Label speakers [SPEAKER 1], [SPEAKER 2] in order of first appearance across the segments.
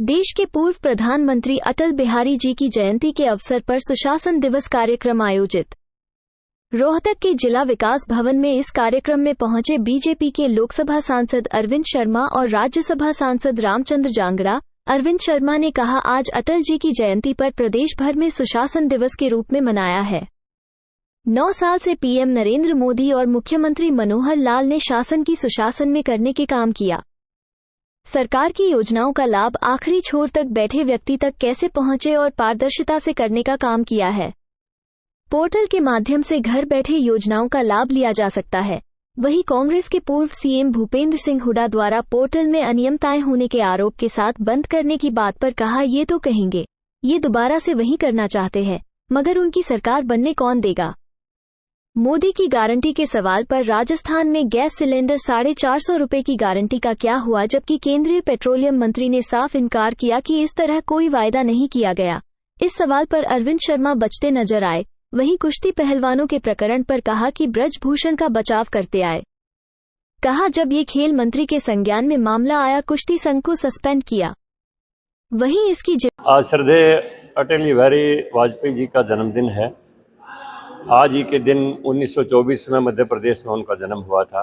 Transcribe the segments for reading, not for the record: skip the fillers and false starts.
[SPEAKER 1] देश के पूर्व प्रधानमंत्री अटल बिहारी जी की जयंती के अवसर पर सुशासन दिवस कार्यक्रम आयोजित। रोहतक के जिला विकास भवन में इस कार्यक्रम में पहुंचे बीजेपी के लोकसभा सांसद अरविंद शर्मा और राज्यसभा सांसद रामचंद्र जांगड़ा। अरविंद शर्मा ने कहा, आज अटल जी की जयंती पर प्रदेश भर में सुशासन दिवस के रूप में मनाया है। 9 साल से पीएम नरेंद्र मोदी और मुख्यमंत्री मनोहर लाल ने शासन की सुशासन में करने के काम किया। सरकार की योजनाओं का लाभ आखिरी छोर तक बैठे व्यक्ति तक कैसे पहुंचे और पारदर्शिता से करने का काम किया है। पोर्टल के माध्यम से घर बैठे योजनाओं का लाभ लिया जा सकता है। वहीं कांग्रेस के पूर्व सीएम भूपेंद्र सिंह हुड्डा द्वारा पोर्टल में अनियमितताएं होने के आरोप के साथ बंद करने की बात पर कहा, ये तो कहेंगे ये दोबारा से वही करना चाहते हैं, मगर उनकी सरकार बनने कौन देगा। मोदी की गारंटी के सवाल पर राजस्थान में गैस सिलेंडर 450 रुपए की गारंटी का क्या हुआ, जबकि केंद्रीय पेट्रोलियम मंत्री ने साफ इनकार किया कि इस तरह कोई वायदा नहीं किया गया। इस सवाल पर अरविंद शर्मा बचते नजर आए। वहीं कुश्ती पहलवानों के प्रकरण पर कहा कि ब्रजभूषण का बचाव करते आए। कहा, जब ये खेल मंत्री के संज्ञान में मामला आया, कुश्ती संघ को सस्पेंड किया। वहीं इसकी
[SPEAKER 2] आज श्रद्धेय अटल बिहारी वाजपेयी जी का जन्मदिन है। आज ही के दिन 1924 में मध्य प्रदेश में उनका जन्म हुआ था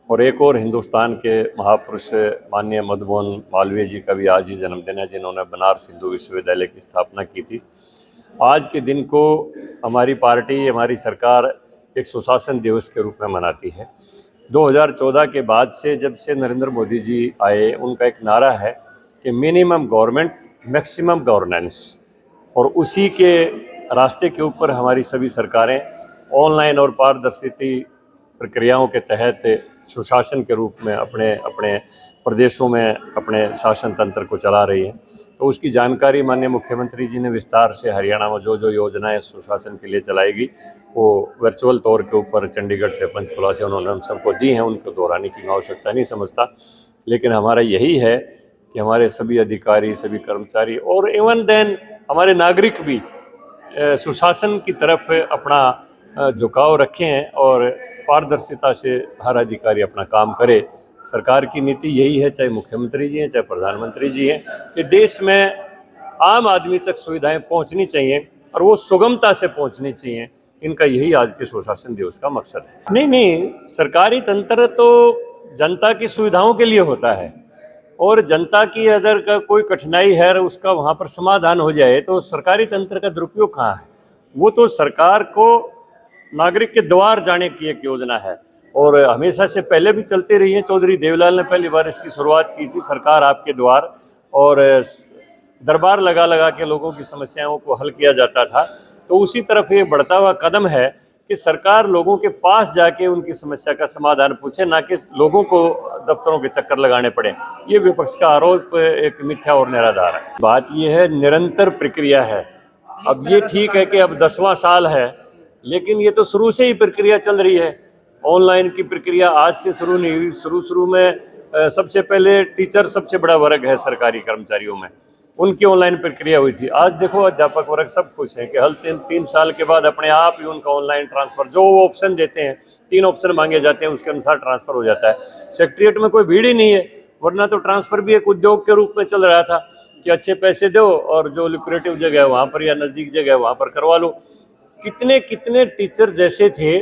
[SPEAKER 2] और एक और हिंदुस्तान के महापुरुष माननीय मधुमोहन मालवीय जी का भी आज ही जन्मदिन है, जिन्होंने बनारस हिंदू विश्वविद्यालय की स्थापना की थी। आज के दिन को हमारी पार्टी, हमारी सरकार एक सुशासन दिवस के रूप में मनाती है। 2014 के बाद से, जब से नरेंद्र मोदी जी आए, उनका एक नारा है कि मिनिमम गवर्नमेंट मैक्सिमम गवर्नेंस, और उसी के रास्ते के ऊपर हमारी सभी सरकारें ऑनलाइन और पारदर्शी प्रक्रियाओं के तहत सुशासन के रूप में अपने अपने प्रदेशों में अपने शासन तंत्र को चला रही हैं। तो उसकी जानकारी माननीय मुख्यमंत्री जी ने विस्तार से हरियाणा में जो जो योजनाएं सुशासन के लिए चलाएगी वो वर्चुअल तौर के ऊपर चंडीगढ़ से, पंचकुला से उन्होंने हम सबको दी हैं। उनको दोहराने की आवश्यकता नहीं समझता, लेकिन हमारा यही है कि हमारे सभी अधिकारी, सभी कर्मचारी और इवन देन हमारे नागरिक भी सुशासन की तरफ अपना झुकाव रखें और पारदर्शिता से हर अधिकारी अपना काम करे। सरकार की नीति यही है, चाहे मुख्यमंत्री जी हैं, चाहे प्रधानमंत्री जी हैं, कि देश में आम आदमी तक सुविधाएं पहुंचनी चाहिए और वो सुगमता से पहुंचनी चाहिए। इनका यही आज के सुशासन दिवस का मकसद है। नहीं, सरकारी तंत्र तो जनता की सुविधाओं के लिए होता है और जनता की अगर का कोई कठिनाई है उसका वहाँ पर समाधान हो जाए तो सरकारी तंत्र का दुरुपयोग कहाँ है। वो तो सरकार को नागरिक के द्वार जाने की एक योजना है और हमेशा से पहले भी चलती रही है। चौधरी देवीलाल ने पहली बार इसकी शुरुआत की थी, सरकार आपके द्वार, और दरबार लगा लगा के लोगों की समस्याओं को हल किया जाता था। तो उसी तरफ ये बढ़ता हुआ कदम है कि सरकार लोगों के पास जाके उनकी समस्या का समाधान पूछे, ना कि लोगों को दफ्तरों के चक्कर लगाने पड़े। ये विपक्ष का आरोप एक मिथ्या और निराधार है। बात ये है, निरंतर प्रक्रिया है। अब ये ठीक है कि अब 10वां साल है, लेकिन ये तो शुरू से ही प्रक्रिया चल रही है। ऑनलाइन की प्रक्रिया आज से शुरू नहीं हुई। शुरू में सबसे पहले टीचर सबसे बड़ा वर्ग है सरकारी कर्मचारियों में, उनकी ऑनलाइन प्रक्रिया हुई थी। आज देखो अध्यापक वर्ग सब खुश हैं कि हल 3 साल के बाद अपने आप ही उनका ऑनलाइन ट्रांसफर, जो वो ऑप्शन देते हैं, 3 ऑप्शन मांगे जाते हैं, उसके अनुसार ट्रांसफर हो जाता है। सेक्रेटरीट में कोई भीड़ ही नहीं है, वरना तो ट्रांसफर भी एक उद्योग के रूप में चल रहा था कि अच्छे पैसे दो और जो लुक्रेटिव जगह है वहाँ पर या नज़दीक जगह है वहाँ पर करवा लो। कितने कितने टीचर जैसे थे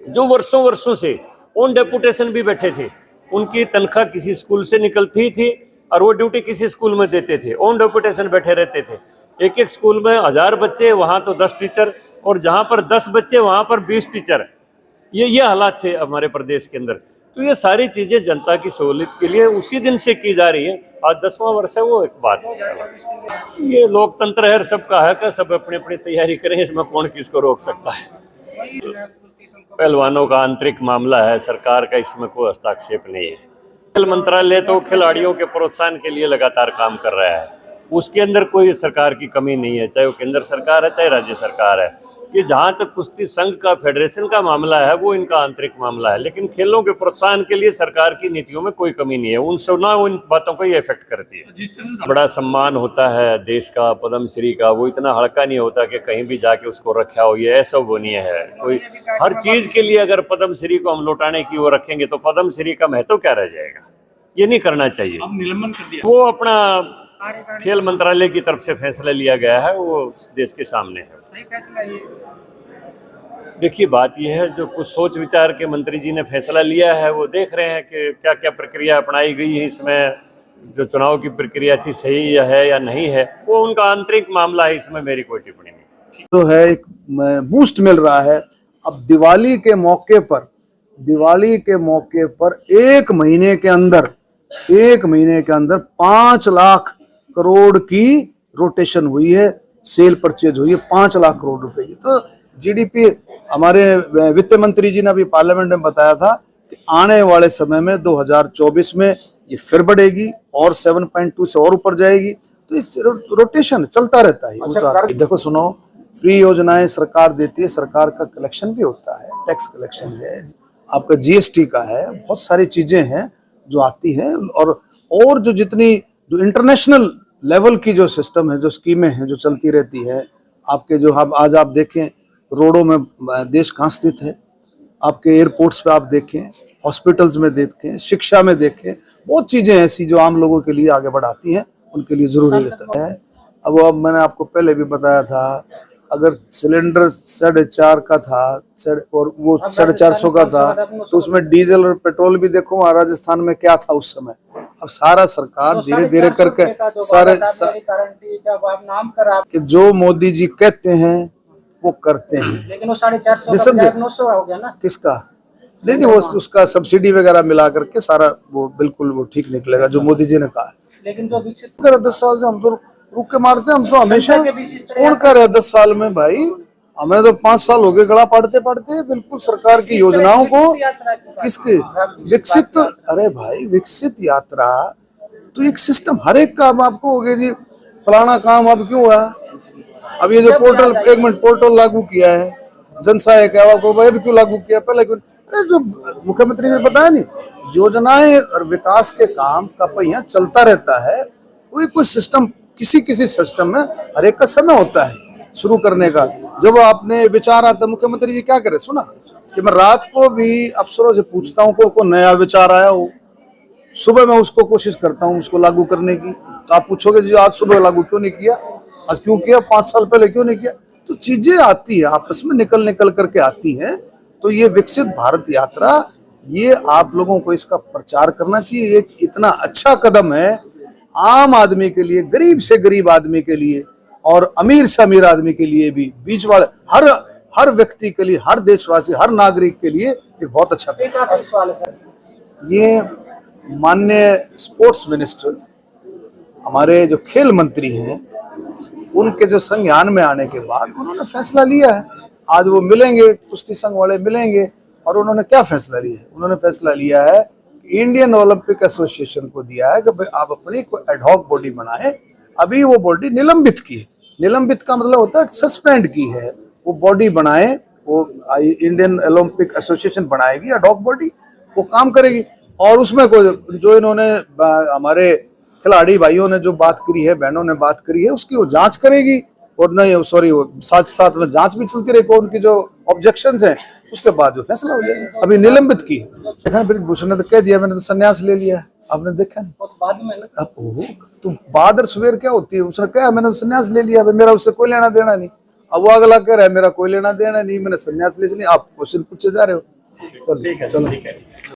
[SPEAKER 2] जो वर्षों से ऑन डेपुटेशन भी बैठे थे, उनकी तनख्वाह किसी स्कूल से निकलती थी और वो ड्यूटी किसी स्कूल में देते थे, ऑन डेपुटेशन बैठे रहते थे। एक स्कूल में 1000 बच्चे, वहाँ तो 10 टीचर, और जहाँ पर 10 बच्चे वहाँ पर 20 टीचर। ये हालात थे हमारे प्रदेश के अंदर। तो ये सारी चीज़ें जनता की सहूलियत के लिए उसी दिन से की जा रही है। आज 10वां वर्ष है, वो एक बात है। ये लोकतंत्र है, सबका हक है, सब अपनी अपनी तैयारी करें, इसमें कौन किसको रोक सकता है। पहलवानों का आंतरिक मामला है, सरकार का इसमें कोई हस्तक्षेप नहीं है। खेल मंत्रालय तो खिलाड़ियों के प्रोत्साहन के लिए लगातार काम कर रहा है, उसके अंदर कोई सरकार की कमी नहीं है, चाहे वो केंद्र सरकार है चाहे राज्य सरकार है। ये जहाँ तक कुश्ती संघ का, फेडरेशन का मामला है, वो इनका आंतरिक मामला है, लेकिन खेलों के प्रोत्साहन के लिए सरकार की नीतियों में कोई कमी नहीं है। उन बातों को ये इफेक्ट करती है। बड़ा सम्मान होता है देश का, पद्मश्री का, वो इतना हल्का नहीं होता कि कहीं भी जाके उसको रखा हो। ये ऐसा वो नहीं है। कोई हर चीज के लिए अगर पद्मश्री को हम लौटाने की वो रखेंगे तो पद्मश्री का महत्व क्या रह जाएगा। ये नहीं करना चाहिए।
[SPEAKER 3] अब निलंबन कर दिया।
[SPEAKER 2] वो अपना खेल मंत्रालय की तरफ से फैसला लिया गया है, वो देश के सामने है।
[SPEAKER 3] सही फैसला ये।
[SPEAKER 2] देखिए, बात यह है, जो कुछ सोच विचार के मंत्री जी ने फैसला लिया है, वो देख रहे हैं कि क्या क्या प्रक्रिया अपनाई गई है इसमें, जो चुनाव की प्रक्रिया थी सही है या नहीं है, वो उनका आंतरिक मामला है, इसमें मेरी कोई टिप्पणी नहीं।
[SPEAKER 4] तो है एक बूस्ट मिल रहा है। अब दिवाली के मौके पर एक महीने के अंदर 5 लाख करोड़ की रोटेशन हुई है, सेल परचेज हुई है 5 लाख करोड़ रुपए की। तो जीडीपी, हमारे वित्त मंत्री जी ने अभी पार्लियामेंट में बताया था कि आने वाले समय में 2024 में ये फिर बढ़ेगी और 7.2 से और ऊपर जाएगी। तो इस रोटेशन चलता रहता है।
[SPEAKER 3] अच्छा,
[SPEAKER 4] देखो सुनो, फ्री योजनाएं सरकार देती है, सरकार का कलेक्शन भी होता है, टैक्स कलेक्शन है, आपका जीएसटी का है, बहुत सारी चीजें हैं जो आती हैं। और जो जितनी जो इंटरनेशनल लेवल की जो सिस्टम है, जो स्कीमें हैं जो चलती रहती है, आपके जो आज आप देखें रोडों में देश कहाँ स्थित है, आपके एयरपोर्ट्स पे आप देखें, हॉस्पिटल्स में देखें, शिक्षा में देखें, बहुत चीजें ऐसी जो आम लोगों के लिए आगे बढ़ाती हैं, उनके लिए जरूरी रहता है। अब मैंने आपको पहले भी बताया था, अगर सिलेंडर 4.5 का था और वो 450 का था, तो उसमें डीजल और पेट्रोल भी देखो वहाँ राजस्थान में क्या था उस समय। अब सारा सरकार धीरे धीरे करके सारे कि जो मोदी जी कहते हैं वो करते हैं।
[SPEAKER 3] लेकिन वो 450 900 हो गया ना।
[SPEAKER 4] किसका? नहीं, वो उसका सब्सिडी वगैरह मिला करके सारा वो बिल्कुल वो ठीक निकलेगा जो मोदी जी ने कहा है।
[SPEAKER 3] लेकिन जो विकसित
[SPEAKER 4] 10 साल से हम तो रुक के मारते हैं, हम तो हमेशा कौन कर रहे 10 साल में भाई, हमें तो 5 साल हो गए गला पढ़ते बिल्कुल सरकार की योजनाओं को। किसके विकसित? अरे भाई, विकसित यात्रा तो एक सिस्टम हर एक काम आपको हो गया जी, फलाना काम अब क्यों हुआ। अब ये जो पोर्टल, 1 मिनट, पोर्टल लागू किया है, जन सहायक को भाई क्यों लागू किया, पहले क्यों? अरे जो मुख्यमंत्री ने बताया नहीं, योजनाएं और विकास के काम का पहिया चलता रहता है। कोई सिस्टम, किसी सिस्टम में हर एक का समय होता है शुरू करने का। जब आपने विचार आता, मुख्यमंत्री जी क्या करे, सुना कि मैं रात को भी अफसरों से पूछता हूँ को नया विचार आया हो, सुबह मैं उसको कोशिश करता हूँ उसको लागू करने की। तो आप पूछोगे जी आज सुबह लागू क्यों नहीं किया, आज क्यों किया, 5 साल पहले क्यों नहीं किया। तो चीजें आती है, आपस में निकल करके आती हैं। तो ये विकसित भारत यात्रा, ये आप लोगों को इसका प्रचार करना चाहिए। एक इतना अच्छा कदम है आम आदमी के लिए, गरीब से गरीब आदमी के लिए और अमीर से अमीर आदमी के लिए भी, बीच वाले हर व्यक्ति के लिए, हर देशवासी, हर नागरिक के लिए एक बहुत अच्छा कदम है। ये माननीय स्पोर्ट्स मिनिस्टर, हमारे जो खेल मंत्री हैं, उनके जो संज्ञान में आने के बाद उन्होंने फैसला लिया है। आज वो मिलेंगे, कुश्ती संघ वाले मिलेंगे, और उन्होंने क्या फैसला लिया है? उन्होंने फैसला लिया है कि इंडियन ओलंपिक एसोसिएशन को दिया है कि भाई आप अपनी कोई एडहॉक बॉडी बनाए। अभी वो बॉडी निलंबित की है, निलंबित का मतलब होता है सस्पेंड की है, वो बॉडी बनाए, वो इंडियन ओलंपिक एसोसिएशन बनाएगी एडहॉक बॉडी, वो काम करेगी। और उसमें जो इन्होंने हमारे खिलाड़ी भाइयों ने जो बात करी है, बहनों ने बात करी है, उसकी वो जांच करेगी। और नहीं, सॉरी, वो साथ में जांच भी चलती रहेगी, उनकी जो ऑब्जेक्शंस हैं उसके बाद जो फैसला हो जाएगा। अभी निलंबित की देखा, ब्रिजभूषण ने तो कह दिया मैंने तो संन्यास ले लिया, आपने देखा नहीं। अब तो बादर सवेर क्या होती है, उसने कहा मैंने तो संन्यास ले लिया, मेरा उससे कोई लेना देना नहीं। अब वो अगला कह रहा है मेरा कोई लेना देना नहीं, मैंने संन्यास ले लिया। आप क्वेश्चन पूछे जा रहे हो। चलो।